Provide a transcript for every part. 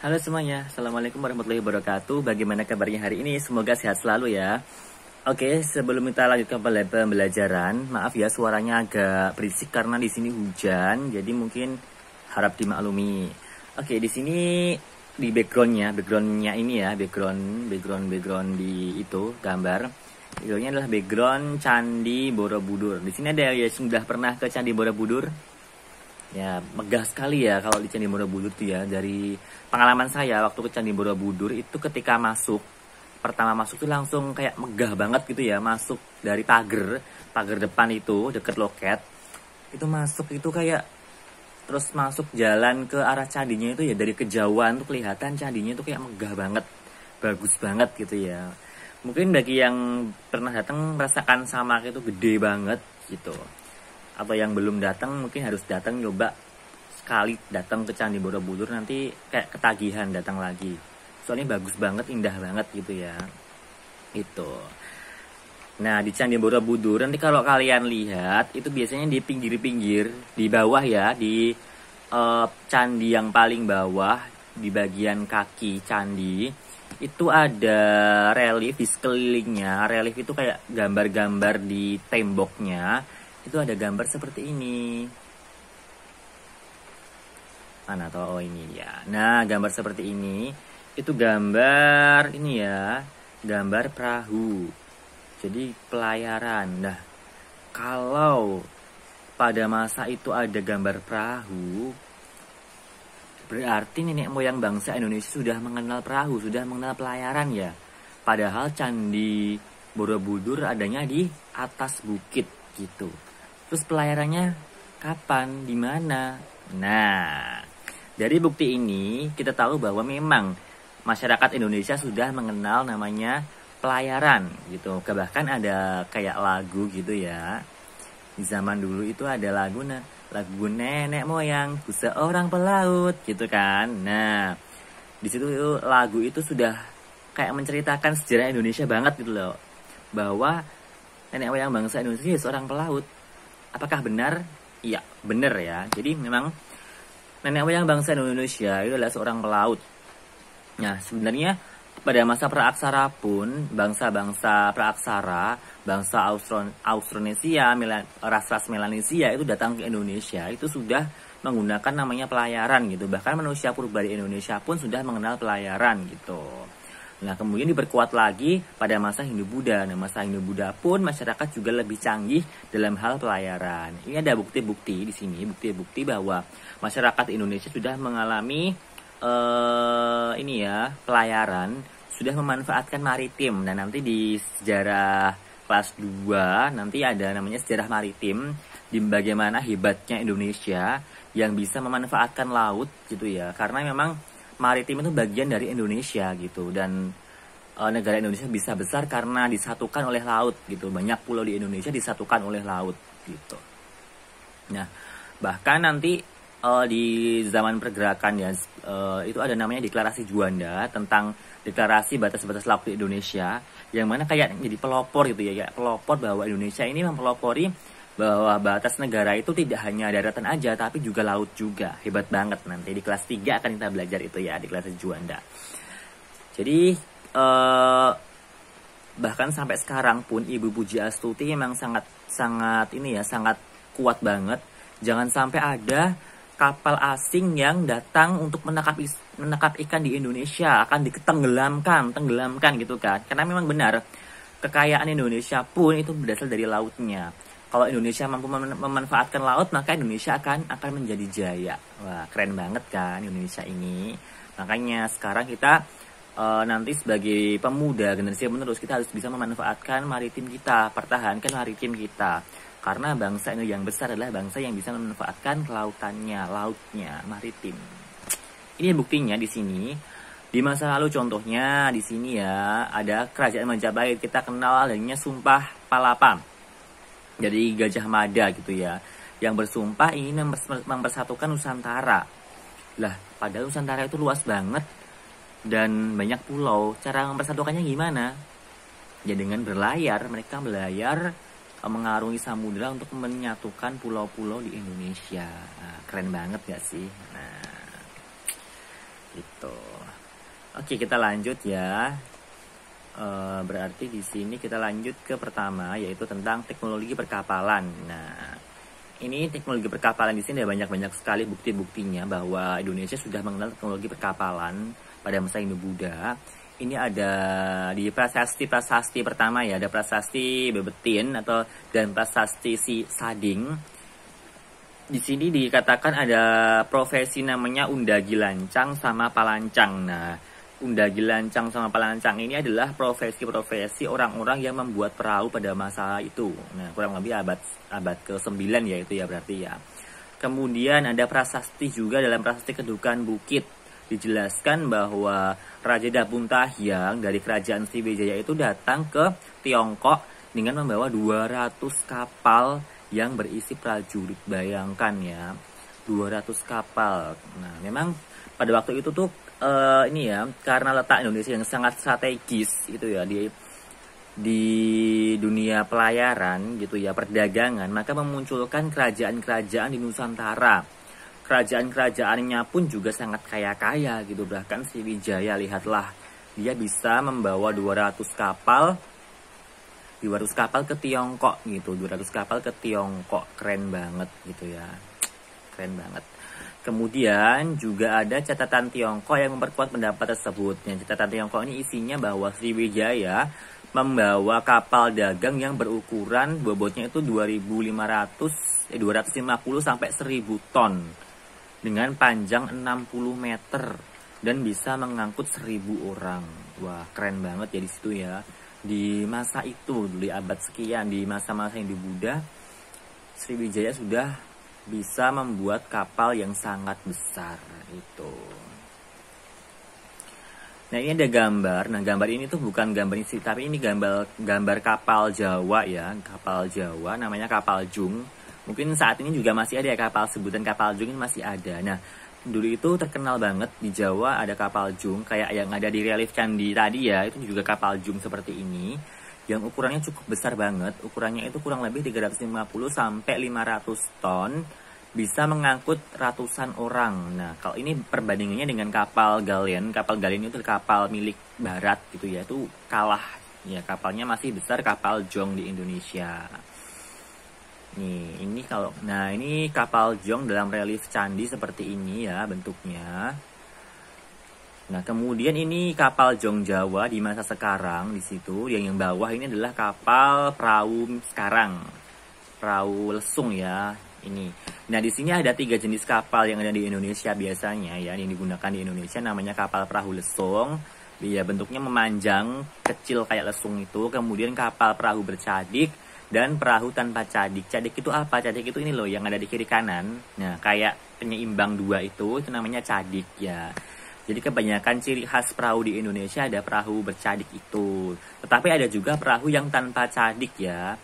Halo semuanya, Assalamualaikum warahmatullahi wabarakatuh. Bagaimana kabarnya hari ini? Semoga sehat selalu ya. Oke, sebelum kita lanjutkan pembelajaran, maaf ya suaranya agak berisik karena di sini hujan, jadi mungkin harap dimaklumi. Oke, di sini di backgroundnya ini ya, background di itu gambar. Backgroundnya adalah background Candi Borobudur. Di sini ada ya sudah pernah ke Candi Borobudur? Ya, megah sekali ya kalau di Candi Borobudur tuh ya. Dari pengalaman saya waktu ke Candi Borobudur itu ketika pertama masuk tuh langsung kayak megah banget gitu ya. Masuk dari pagar depan itu deket loket. Itu masuk itu kayak terus masuk jalan ke arah candinya itu ya dari kejauhan tuh kelihatan candinya itu kayak megah banget. Bagus banget gitu ya. Mungkin bagi yang pernah datang merasakan sama itu gede banget gitu. Atau yang belum datang mungkin harus datang nyoba sekali datang ke Candi Borobudur, nanti kayak ketagihan datang lagi. Soalnya bagus banget, indah banget gitu ya. Itu. Nah, di Candi Borobudur nanti kalau kalian lihat itu biasanya di pinggir-pinggir, di bawah ya, di candi yang paling bawah di bagian kaki candi itu ada relief di sekelilingnya. Relief itu kayak gambar-gambar di temboknya. Itu ada gambar seperti ini. Mana toh? Oh ini ya. Nah, gambar seperti ini itu gambar ini ya, gambar perahu. Jadi pelayaran. Nah, kalau pada masa itu ada gambar perahu, berarti nenek moyang bangsa Indonesia sudah mengenal perahu, sudah mengenal pelayaran ya. Padahal Candi Borobudur adanya di atas bukit gitu. Terus pelayarannya kapan, di mana? Nah, dari bukti ini kita tahu bahwa memang masyarakat Indonesia sudah mengenal namanya pelayaran gitu. Bahkan ada kayak lagu gitu ya. Di zaman dulu itu ada lagu nenek moyangku seorang pelaut gitu kan. Nah, di situ lagu itu sudah kayak menceritakan sejarah Indonesia banget gitu loh. Bahwa nenek moyang bangsa Indonesia seorang pelaut. Apakah benar? Iya, benar ya. Jadi memang nenek moyang bangsa Indonesia itu adalah seorang pelaut. Nah, sebenarnya pada masa praaksara pun bangsa-bangsa praaksara, bangsa Austronesia, ras-ras Melanesia itu datang ke Indonesia itu sudah menggunakan namanya pelayaran gitu. Bahkan manusia purba di Indonesia pun sudah mengenal pelayaran gitu. Nah, kemudian diperkuat lagi pada masa Hindu-Buddha. Nah, masa Hindu-Buddha pun masyarakat juga lebih canggih dalam hal pelayaran. Ini ada bukti-bukti di sini, bukti-bukti bahwa masyarakat Indonesia sudah mengalami pelayaran, sudah memanfaatkan maritim. Dan nanti di sejarah kelas 2 nanti ada namanya sejarah maritim, di bagaimana hebatnya Indonesia yang bisa memanfaatkan laut gitu ya. Karena memang maritim itu bagian dari Indonesia gitu, dan negara Indonesia bisa besar karena disatukan oleh laut gitu. Banyak pulau di Indonesia disatukan oleh laut gitu. Nah, bahkan nanti di zaman pergerakan ya itu ada namanya deklarasi Juanda tentang deklarasi batas-batas laut di Indonesia, yang mana kayak jadi pelopor gitu ya, kayak pelopor bahwa Indonesia ini mempelopori bahwa batas negara itu tidak hanya daratan aja tapi juga laut juga. Hebat banget. Nanti di kelas 3 akan kita belajar itu ya, di kelas Juanda. Jadi bahkan sampai sekarang pun Ibu Puji Astuti memang sangat kuat banget. Jangan sampai ada kapal asing yang datang untuk menangkap ikan di Indonesia akan tenggelamkan gitu kan. Karena memang benar kekayaan Indonesia pun itu berasal dari lautnya. Kalau Indonesia mampu memanfaatkan laut, maka Indonesia akan menjadi jaya. Wah, keren banget kan Indonesia ini. Makanya sekarang kita nanti sebagai pemuda generasi penerus, kita harus bisa memanfaatkan maritim kita, pertahankan maritim kita. Karena bangsa ini yang besar adalah bangsa yang bisa memanfaatkan lautnya, maritim. Ini buktinya di sini. Di masa lalu contohnya di sini ya, ada kerajaan Majapahit, kita kenal adanya Sumpah Palapa. Jadi Gajah Mada gitu ya, yang bersumpah ingin mempersatukan Nusantara. Lah, padahal Nusantara itu luas banget dan banyak pulau. Cara mempersatukannya gimana? Ya dengan berlayar. Mereka berlayar mengarungi samudera untuk menyatukan pulau-pulau di Indonesia. Nah, keren banget gak sih? Nah, Gitu. Oke, kita lanjut ya. Berarti di sini kita lanjut ke pertama, yaitu tentang teknologi perkapalan. Nah, ini teknologi perkapalan di sini ada banyak sekali bukti-buktinya bahwa Indonesia sudah mengenal teknologi perkapalan pada masa Hindu Buddha. Ini ada di prasasti pertama ya, ada prasasti Bebetin dan prasasti si Sading. Di sini dikatakan ada profesi namanya undagi lancang sama palancang. Nah, undagi lancang sama palancang ini adalah profesi-profesi orang-orang yang membuat perahu pada masa itu. Nah, kurang lebih abad ke-9 ya itu ya berarti ya. Kemudian ada prasasti juga dalam prasasti Kedukan Bukit. Dijelaskan bahwa Raja Dapuntahyang dari kerajaan Sriwijaya itu datang ke Tiongkok dengan membawa 200 kapal yang berisi prajurit. Bayangkan ya, 200 kapal. Nah, memang pada waktu itu tuh ini ya, karena letak Indonesia yang sangat strategis gitu ya di dunia pelayaran gitu ya, perdagangan, maka memunculkan kerajaan-kerajaan di Nusantara. Kerajaan-kerajaannya pun juga sangat kaya-kaya gitu. Bahkan Sriwijaya, lihatlah, dia bisa membawa 200 kapal ke Tiongkok gitu. 200 kapal ke Tiongkok, keren banget gitu ya. Keren banget. Kemudian juga ada catatan Tiongkok yang memperkuat pendapat tersebut. Yang catatan Tiongkok ini isinya bahwa Sriwijaya membawa kapal dagang yang berukuran bobotnya itu 250 sampai 1000 ton dengan panjang 60 meter dan bisa mengangkut 1000 orang. Wah, keren banget ya di situ ya. Di masa itu, di abad sekian, di masa-masa Hindu Buddha, Sriwijaya sudah bisa membuat kapal yang sangat besar itu. Nah, ini ada gambar. Nah, gambar ini tuh bukan gambar ini, tapi ini gambar kapal Jawa ya, kapal Jawa namanya kapal Jung. Mungkin saat ini juga masih ada ya kapal, sebutan kapal Jung ini masih ada. Nah, dulu itu terkenal banget di Jawa ada kapal Jung kayak yang ada di relief candi tadi ya, itu juga kapal Jung seperti ini. Yang ukurannya cukup besar banget, ukurannya itu kurang lebih 350 sampai 500 ton, bisa mengangkut ratusan orang. Nah, kalau ini perbandingannya dengan kapal Galian itu kapal milik barat gitu ya, itu kalah ya, kapalnya masih besar kapal Jong di Indonesia. Nih, ini kapal Jong dalam relief candi seperti ini ya bentuknya. Nah, kemudian ini kapal Jong Jawa di masa sekarang di situ. Yang bawah ini adalah kapal perahu sekarang. Perahu lesung ya, ini. Nah, di sini ada 3 jenis kapal yang ada di Indonesia biasanya ya, yang digunakan di Indonesia namanya kapal perahu lesung. Ya, bentuknya memanjang, kecil kayak lesung itu. Kemudian kapal perahu bercadik dan perahu tanpa cadik. Cadik itu apa? Cadik itu ini loh yang ada di kiri kanan. Nah, kayak penyeimbang 2 itu namanya cadik ya. Jadi kebanyakan ciri khas perahu di Indonesia ada perahu bercadik itu. Tetapi ada juga perahu yang tanpa cadik ya.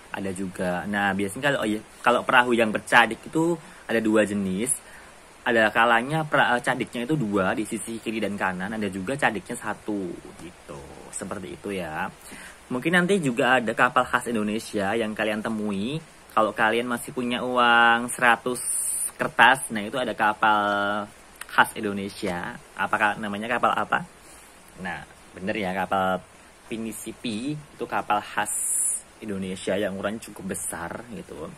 Ada juga. Nah, biasanya kalau perahu yang bercadik itu ada 2 jenis. Ada kalanya cadiknya itu 2 di sisi kiri dan kanan. Ada juga cadiknya 1 gitu. Seperti itu ya. Mungkin nanti juga ada kapal khas Indonesia yang kalian temui. Kalau kalian masih punya uang 100 kertas, nah itu ada kapal khas Indonesia. Apakah namanya kapal apa? Nah, bener ya, kapal Pinisipi itu kapal khas Indonesia yang ukurannya cukup besar gitu.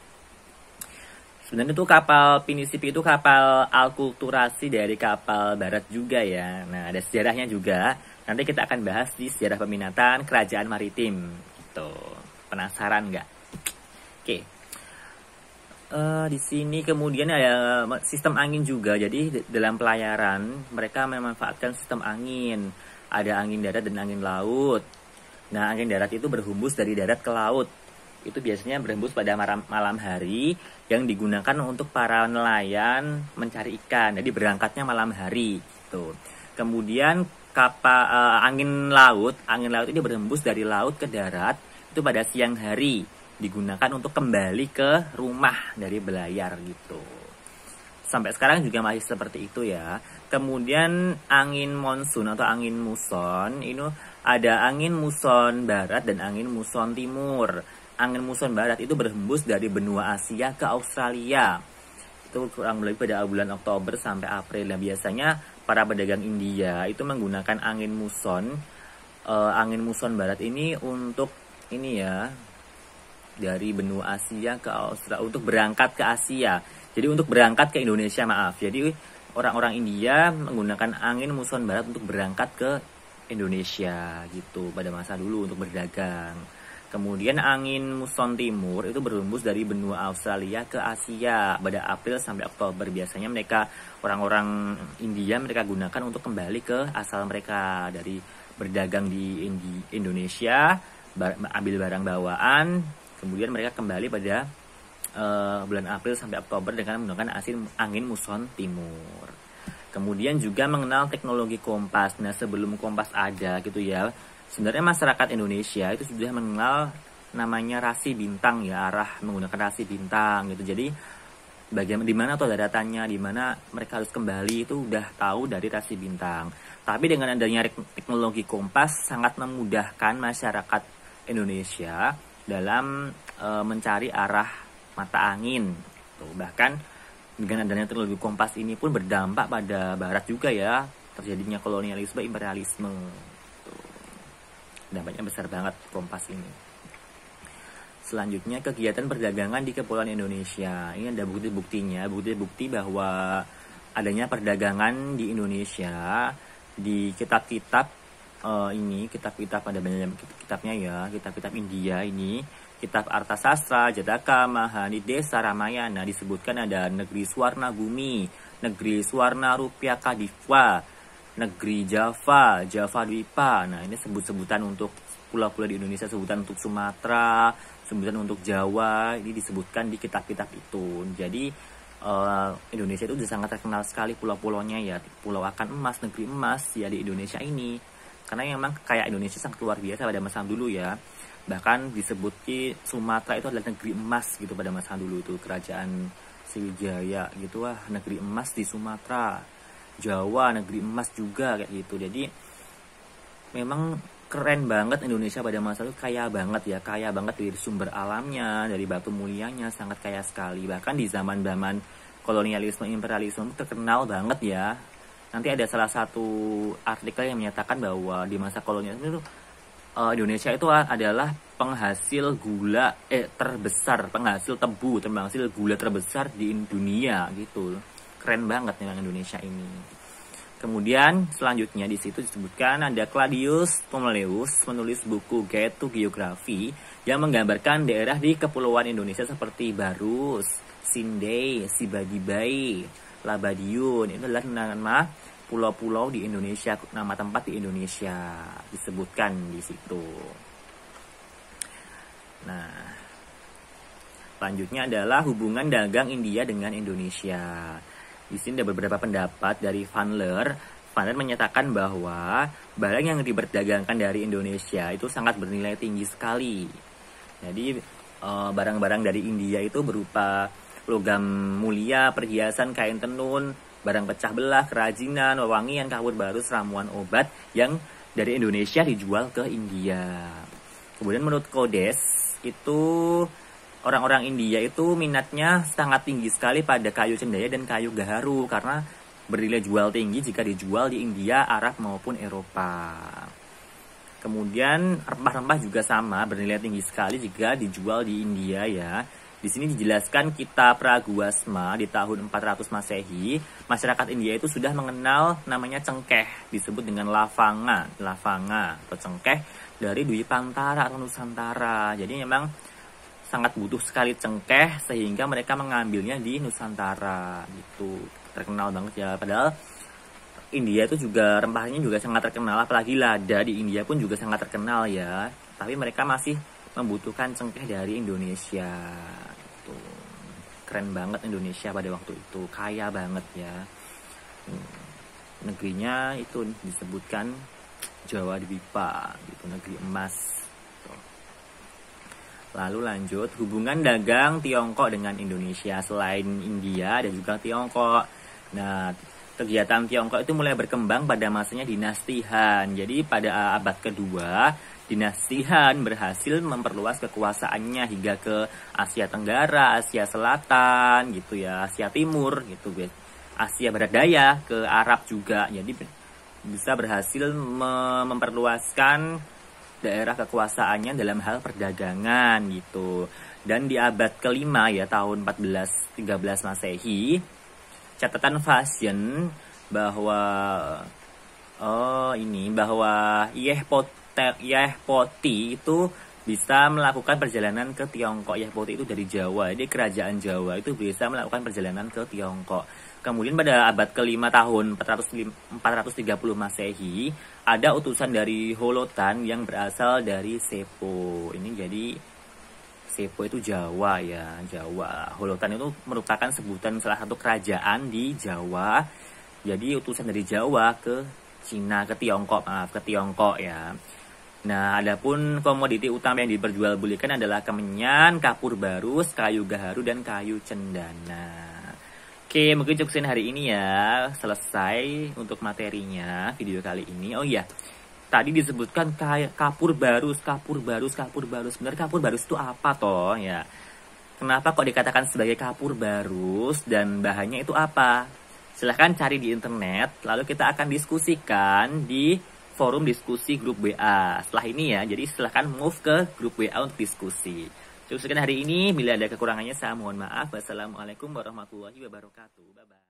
Sebenarnya itu kapal Pinisipi itu kapal alkulturasi dari kapal barat juga ya. Nah, ada sejarahnya juga. Nanti kita akan bahas di sejarah peminatan kerajaan maritim gitu. Penasaran nggak? Oke. Di sini kemudian ada sistem angin juga. Jadi dalam pelayaran mereka memanfaatkan sistem angin. Ada angin darat dan angin laut. Nah, angin darat itu berhembus dari darat ke laut. Itu biasanya berhembus pada malam hari yang digunakan untuk para nelayan mencari ikan. Jadi berangkatnya malam hari gitu. Kemudian angin laut ini berhembus dari laut ke darat itu pada siang hari, digunakan untuk kembali ke rumah dari belayar gitu. Sampai sekarang juga masih seperti itu ya. Kemudian angin monsun atau angin muson, ini ada angin muson barat dan angin muson timur. Angin muson barat itu berhembus dari benua Asia ke Australia. Itu kurang lebih pada bulan Oktober sampai April. Nah, biasanya para pedagang India itu menggunakan angin muson. Angin muson barat ini untuk ini ya, dari benua Asia ke Australia, untuk berangkat ke Asia. Jadi untuk berangkat ke Indonesia, maaf. Jadi orang-orang India menggunakan angin muson barat untuk berangkat ke Indonesia gitu pada masa dulu untuk berdagang. Kemudian angin muson timur itu berhembus dari benua Australia ke Asia pada April sampai Oktober. Biasanya mereka, orang-orang India, mereka gunakan untuk kembali ke asal mereka dari berdagang di Indonesia, ambil barang bawaan, kemudian mereka kembali pada bulan April sampai Oktober dengan menggunakan angin muson timur. Kemudian juga mengenal teknologi kompas. Nah, sebelum kompas ada gitu ya, sebenarnya masyarakat Indonesia itu sudah mengenal namanya rasi bintang ya, arah menggunakan rasi bintang gitu. Jadi bagaimana, di mana tuh daratannya, di mana mereka harus kembali, itu udah tahu dari rasi bintang. Tapi dengan adanya teknologi kompas sangat memudahkan masyarakat Indonesia dalam mencari arah mata angin. Tuh, bahkan dengan adanya teknologi kompas ini pun berdampak pada Barat juga ya, terjadinya kolonialisme, imperialisme. Tuh, dampaknya besar banget kompas ini. Selanjutnya kegiatan perdagangan di Kepulauan Indonesia. Ini ada bukti-buktinya, bukti bahwa adanya perdagangan di Indonesia di kitab-kitab ini, kitab-kitab pada banyak kitabnya ya, kitab-kitab India ini, kitab Artasastra, Jataka, Mahanidesa, Ramayana, disebutkan ada negeri Swarna Bumi, negeri Swarna Rupiah Kadipwa, negeri Java, Java Dwipa. Nah, ini sebut-sebutan untuk pulau-pulau di Indonesia, sebutan untuk Sumatera, sebutan untuk Jawa, ini disebutkan di kitab-kitab itu. Jadi Indonesia itu sudah sangat terkenal sekali pulau-pulaunya ya, Pulau Akan Emas, negeri emas ya di Indonesia ini. Karena memang kayak Indonesia sangat luar biasa pada masa dulu ya. Bahkan disebut Sumatera itu adalah negeri emas gitu pada masa dulu itu, kerajaan Sriwijaya gitu, wah negeri emas di Sumatera. Jawa negeri emas juga kayak gitu. Jadi memang keren banget Indonesia pada masa itu, kaya banget ya, kaya banget dari sumber alamnya, dari batu mulianya, sangat kaya sekali. Bahkan di zaman-zaman kolonialisme, imperialisme terkenal banget ya. Nanti ada salah satu artikel yang menyatakan bahwa di masa kolonialisme itu Indonesia itu adalah penghasil gula terbesar, penghasil tebu, penghasil gula terbesar di dunia gitu. Keren banget memang Indonesia ini. Kemudian selanjutnya di situ disebutkan ada Claudius Ptolemeus menulis buku Guide to Geography yang menggambarkan daerah di kepulauan Indonesia seperti Barus, Sindai, Sibadibai, Labadiun. Itu adalah nama pulau-pulau di Indonesia, nama tempat di Indonesia disebutkan di situ. Nah, selanjutnya adalah hubungan dagang India dengan Indonesia. Di sini ada beberapa pendapat dari Van Leer. Van Leer menyatakan bahwa barang yang diperdagangkan dari Indonesia itu sangat bernilai tinggi sekali. Jadi barang-barang dari India itu berupa logam mulia, perhiasan, kain tenun, barang pecah belah, kerajinan, wewangian, kawat barus, ramuan obat yang dari Indonesia dijual ke India. Kemudian menurut Kodes itu orang-orang India itu minatnya sangat tinggi sekali pada kayu cendaya dan kayu gaharu karena bernilai jual tinggi jika dijual di India, Arab maupun Eropa. Kemudian rempah-rempah juga sama, bernilai tinggi sekali jika dijual di India ya. Di sini dijelaskan kitab Praguasma di tahun 400 Masehi, masyarakat India itu sudah mengenal namanya cengkeh, disebut dengan lavanga atau cengkeh dari Dwipantara atau Nusantara. Jadi memang sangat butuh sekali cengkeh sehingga mereka mengambilnya di Nusantara gitu. Terkenal banget ya. Padahal India itu juga rempahnya juga sangat terkenal, apalagi lada di India pun juga sangat terkenal ya. Tapi mereka masih membutuhkan cengkeh dari Indonesia. Tuh. Keren banget Indonesia pada waktu itu, kaya banget ya. Negerinya itu disebutkan Jawa Dwipa gitu, negeri emas. Lalu lanjut, hubungan dagang Tiongkok dengan Indonesia. Selain India dan juga Tiongkok. Nah, kegiatan Tiongkok itu mulai berkembang pada masanya dinasti Han. Jadi pada abad kedua, dinasti Han berhasil memperluas kekuasaannya hingga ke Asia Tenggara, Asia Selatan gitu ya, Asia Timur gitu guys. Asia Barat Daya, ke Arab juga. Jadi bisa berhasil memperluaskan daerah kekuasaannya dalam hal perdagangan gitu. Dan di abad kelima ya, tahun 1413 Masehi, catatan fashion bahwa Yehpoti itu bisa melakukan perjalanan ke Tiongkok. Yehpoti itu dari Jawa, jadi kerajaan Jawa itu bisa melakukan perjalanan ke Tiongkok. Kemudian pada abad kelima tahun 430 Masehi, ada utusan dari Holotan yang berasal dari Sepo. Ini jadi Sepo itu Jawa ya, Jawa. Holotan itu merupakan sebutan salah satu kerajaan di Jawa. Jadi utusan dari Jawa ke Cina, ke Tiongkok ya. Nah, adapun komoditi utama yang diperjualbelikan adalah kemenyan, kapur barus, kayu gaharu, dan kayu cendana. Oke, mungkin cukup sekian hari ini ya. Selesai untuk materinya video kali ini. Oh iya, tadi disebutkan kapur barus. Sebenarnya kapur barus itu apa toh ya? Kenapa kok dikatakan sebagai kapur barus dan bahannya itu apa? Silahkan cari di internet, lalu kita akan diskusikan di forum diskusi grup WA setelah ini ya. Jadi silahkan move ke grup WA untuk diskusi. Cukup sekian hari ini. Bila ada kekurangannya saya mohon maaf. Wassalamualaikum warahmatullahi wabarakatuh. Bye bye.